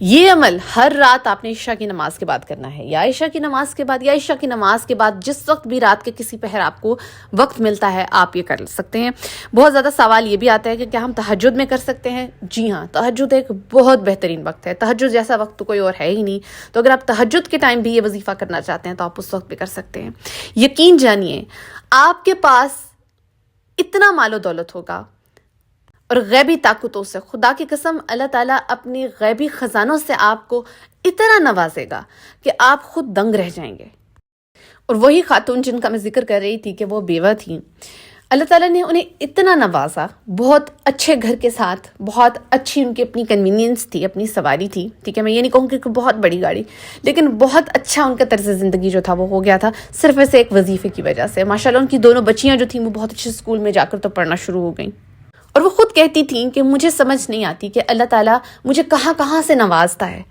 یہ عمل ہر رات آپ نے عشاء کی نماز کے بعد کرنا ہے، یا عشاء کی نماز کے بعد یا عشاء کی نماز کے بعد، جس وقت بھی رات کے کسی پہر آپ کو وقت ملتا ہے آپ یہ کر سکتے ہیں۔ بہت زیادہ سوال یہ بھی آتا ہے کہ کیا ہم تہجد میں کر سکتے ہیں؟ جی ہاں، تہجد ایک بہت بہترین وقت ہے، تہجد جیسا وقت تو کوئی اور ہے ہی نہیں۔ تو اگر آپ تہجد کے ٹائم بھی یہ وظیفہ کرنا چاہتے ہیں تو آپ اس وقت بھی کر سکتے ہیں۔ یقین جانیے آپ کے پاس اتنا مال و دولت ہوگا اور غیبی طاقتوں سے، خدا کی قسم اللہ تعالیٰ اپنی غیبی خزانوں سے آپ کو اتنا نوازے گا کہ آپ خود دنگ رہ جائیں گے۔ اور وہی خاتون جن کا میں ذکر کر رہی تھی کہ وہ بیوہ تھیں، اللہ تعالیٰ نے انہیں اتنا نوازا، بہت اچھے گھر کے ساتھ، بہت اچھی ان کی اپنی کنوینئنس تھی، اپنی سواری تھی، ٹھیک ہے، میں یہ نہیں کہوں کہ بہت بڑی گاڑی، لیکن بہت اچھا ان کا طرز زندگی جو تھا وہ ہو گیا تھا صرف ایسے ایک وظیفے کی وجہ سے۔ ماشاءاللہ ان کی دونوں بچیاں جو تھیں وہ بہت اچھے اسکول میں جا کر تو پڑھنا شروع ہو گئیں، اور وہ خود کہتی تھیں کہ مجھے سمجھ نہیں آتی کہ اللہ تعالیٰ مجھے کہاں کہاں سے نوازتا ہے،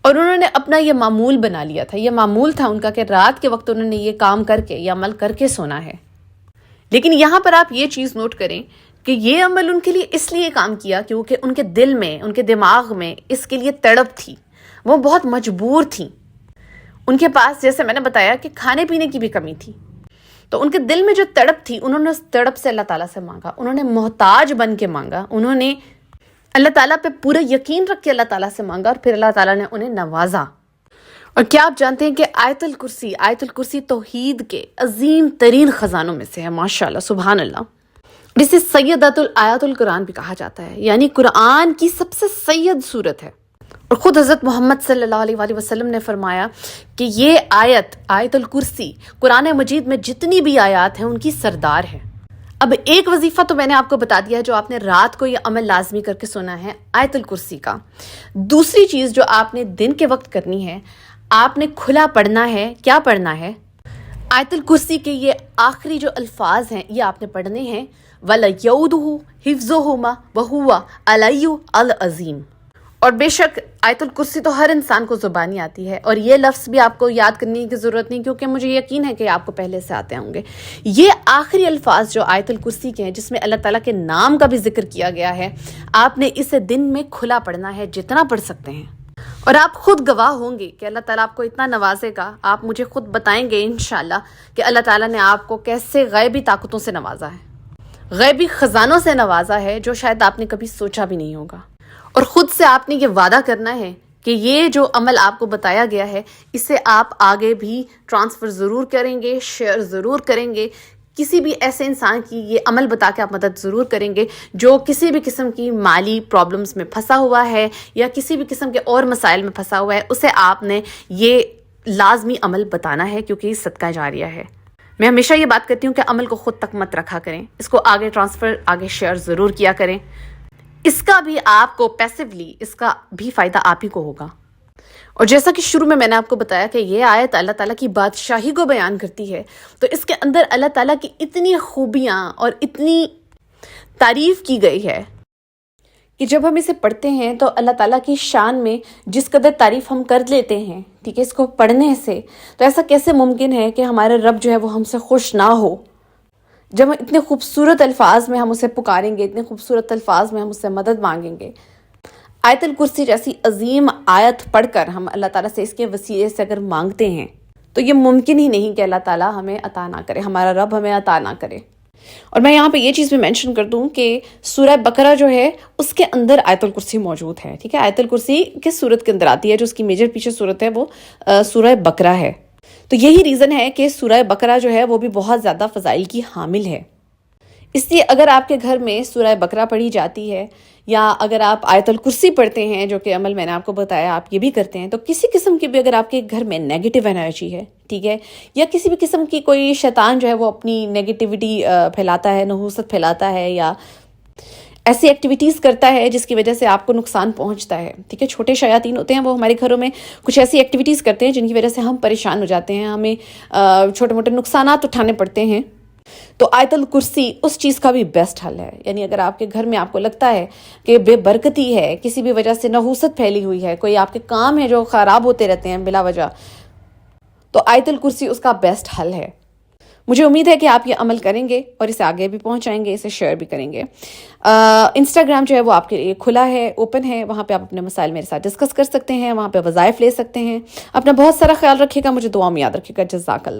اور انہوں نے اپنا یہ معمول بنا لیا تھا، یہ معمول تھا ان کا کہ رات کے وقت انہوں نے یہ کام کر کے، یہ عمل کر کے سونا ہے۔ لیکن یہاں پر آپ یہ چیز نوٹ کریں کہ یہ عمل ان کے لیے اس لیے کام کیا کیونکہ ان کے دل میں، ان کے دماغ میں اس کے لیے تڑپ تھی، وہ بہت مجبور تھیں۔ ان کے پاس، جیسے میں نے بتایا، کہ کھانے پینے کی بھی کمی تھی، تو ان کے دل میں جو تڑپ تھی انہوں نے اس تڑپ سے اللہ تعالیٰ سے مانگا، انہوں نے محتاج بن کے مانگا، انہوں نے اللہ تعالیٰ پہ پورا یقین رکھ کے اللہ تعالیٰ سے مانگا، اور پھر اللہ تعالیٰ نے انہیں نوازا۔ اور کیا آپ جانتے ہیں کہ آیت الکرسی توحید کے عظیم ترین خزانوں میں سے ہے، ماشاءاللہ، سبحان اللہ۔ اسے سیدۃ الآیات القرآن بھی کہا جاتا ہے، یعنی قرآن کی سب سے سید سورت ہے۔ اور خود حضرت محمد صلی اللہ علیہ وآلہ وسلم نے فرمایا کہ یہ آیت الکرسی قرآن مجید میں جتنی بھی آیات ہیں ان کی سردار ہے۔ اب ایک وظیفہ تو میں نے آپ کو بتا دیا ہے جو آپ نے رات کو یہ عمل لازمی کر کے سنا ہے، آیت الکرسی کا۔ دوسری چیز جو آپ نے دن کے وقت کرنی ہے، آپ نے کھلا پڑھنا ہے۔ کیا پڑھنا ہے؟ آیت الکرسی کے یہ آخری جو الفاظ ہیں یہ آپ نے پڑھنے ہیں، وَلَا يَؤُودُهُ حِفْظُهُمَا وَهُوَ الْعَلِيُّ الْعَظِيمُ۔ اور بے شک آیت الکرسی تو ہر انسان کو زبانی آتی ہے، اور یہ لفظ بھی آپ کو یاد کرنے کی ضرورت نہیں، کیونکہ مجھے یقین ہے کہ آپ کو پہلے سے آتے ہوں گے۔ یہ آخری الفاظ جو آیت الکرسی کے ہیں، جس میں اللہ تعالیٰ کے نام کا بھی ذکر کیا گیا ہے، آپ نے اسے دن میں کھلا پڑھنا ہے، جتنا پڑھ سکتے ہیں۔ اور آپ خود گواہ ہوں گے کہ اللہ تعالیٰ آپ کو اتنا نوازے گا، آپ مجھے خود بتائیں گے انشاءاللہ کہ اللہ تعالیٰ نے آپ کو کیسے غیبی طاقتوں سے نوازا ہے، غیبی خزانوں سے نوازا ہے جو شاید آپ نے کبھی سوچا بھی نہیں ہوگا۔ اور خود سے آپ نے یہ وعدہ کرنا ہے کہ یہ جو عمل آپ کو بتایا گیا ہے اسے آپ آگے بھی ٹرانسفر ضرور کریں گے، شیئر ضرور کریں گے، کسی بھی ایسے انسان کی یہ عمل بتا کے آپ مدد ضرور کریں گے جو کسی بھی قسم کی مالی پرابلمز میں پھنسا ہوا ہے یا کسی بھی قسم کے اور مسائل میں پھنسا ہوا ہے، اسے آپ نے یہ لازمی عمل بتانا ہے، کیونکہ یہ صدقہ جاریہ ہے۔ میں ہمیشہ یہ بات کرتی ہوں کہ عمل کو خود تک مت رکھا کریں، اس کو آگے ٹرانسفر، آگے شیئر ضرور کیا کریں۔ اس کا بھی آپ کو پیسیولی، اس کا بھی فائدہ آپ ہی کو ہوگا۔ اور جیسا کہ شروع میں نے آپ کو بتایا کہ یہ آیت اللہ تعالیٰ کی بادشاہی کو بیان کرتی ہے، تو اس کے اندر اللہ تعالیٰ کی اتنی خوبیاں اور اتنی تعریف کی گئی ہے کہ جب ہم اسے پڑھتے ہیں تو اللہ تعالیٰ کی شان میں جس قدر تعریف ہم کر لیتے ہیں، ٹھیک ہے، اس کو پڑھنے سے، تو ایسا کیسے ممکن ہے کہ ہمارا رب جو ہے وہ ہم سے خوش نہ ہو؟ جب اتنے خوبصورت الفاظ میں ہم اسے پکاریں گے، اتنے خوبصورت الفاظ میں ہم اس سے مدد مانگیں گے، آیت الکرسی جیسی عظیم آیت پڑھ کر ہم اللہ تعالیٰ سے اس کے وسیلے سے اگر مانگتے ہیں تو یہ ممکن ہی نہیں کہ اللہ تعالیٰ ہمیں عطا نہ کرے، ہمارا رب ہمیں عطا نہ کرے۔ اور میں یہاں پہ یہ چیز بھی مینشن کر دوں کہ سورہ بقرہ جو ہے اس کے اندر آیت الکرسی موجود ہے، ٹھیک ہے، آیت الکرسی کس سورت کے اندر آتی ہے؟ جو اس کی میجر پیچھے سورت ہے وہ سورہ بقرہ ہے۔ تو یہی ریزن ہے کہ سورہ بقرہ جو ہے وہ بھی بہت زیادہ فضائل کی حامل ہے۔ اس لیے اگر آپ کے گھر میں سورہ بقرہ پڑھی جاتی ہے، یا اگر آپ آیت الکرسی پڑھتے ہیں، جو کہ عمل میں نے آپ کو بتایا آپ یہ بھی کرتے ہیں، تو کسی قسم کی بھی اگر آپ کے گھر میں نیگیٹو انرجی ہے، ٹھیک ہے، یا کسی بھی قسم کی کوئی شیطان جو ہے وہ اپنی نیگیٹیوٹی پھیلاتا ہے، نحوست پھیلاتا ہے، یا ایسی ایکٹیویٹیز کرتا ہے جس کی وجہ سے آپ کو نقصان پہنچتا ہے، ٹھیک ہے، چھوٹے شیاطین ہوتے ہیں، وہ ہمارے گھروں میں کچھ ایسی ایکٹیویٹیز کرتے ہیں جن کی وجہ سے ہم پریشان ہو جاتے ہیں، ہمیں چھوٹے موٹے نقصانات اٹھانے پڑتے ہیں۔ تو آیت الکرسی اس چیز کا بھی بیسٹ حل ہے۔ یعنی اگر آپ کے گھر میں آپ کو لگتا ہے کہ بے برکتی ہے، کسی بھی وجہ سے نحوست پھیلی ہوئی ہے، کوئی آپ کے کام ہے جو خراب ہوتے رہتے ہیں بلا وجہ، تو آیت الکرسی اس کا بیسٹ حل ہے۔ مجھے امید ہے کہ آپ یہ عمل کریں گے اور اسے آگے بھی پہنچائیں گے، اسے شیئر بھی کریں گے۔ انسٹاگرام جو ہے وہ آپ کے لیے کھلا ہے، اوپن ہے، وہاں پہ آپ اپنے مسائل میرے ساتھ ڈسکس کر سکتے ہیں، وہاں پہ وظائف لے سکتے ہیں۔ اپنا بہت سارا خیال رکھیے گا، مجھے دعا میں یاد رکھیے گا۔ جزاک اللہ۔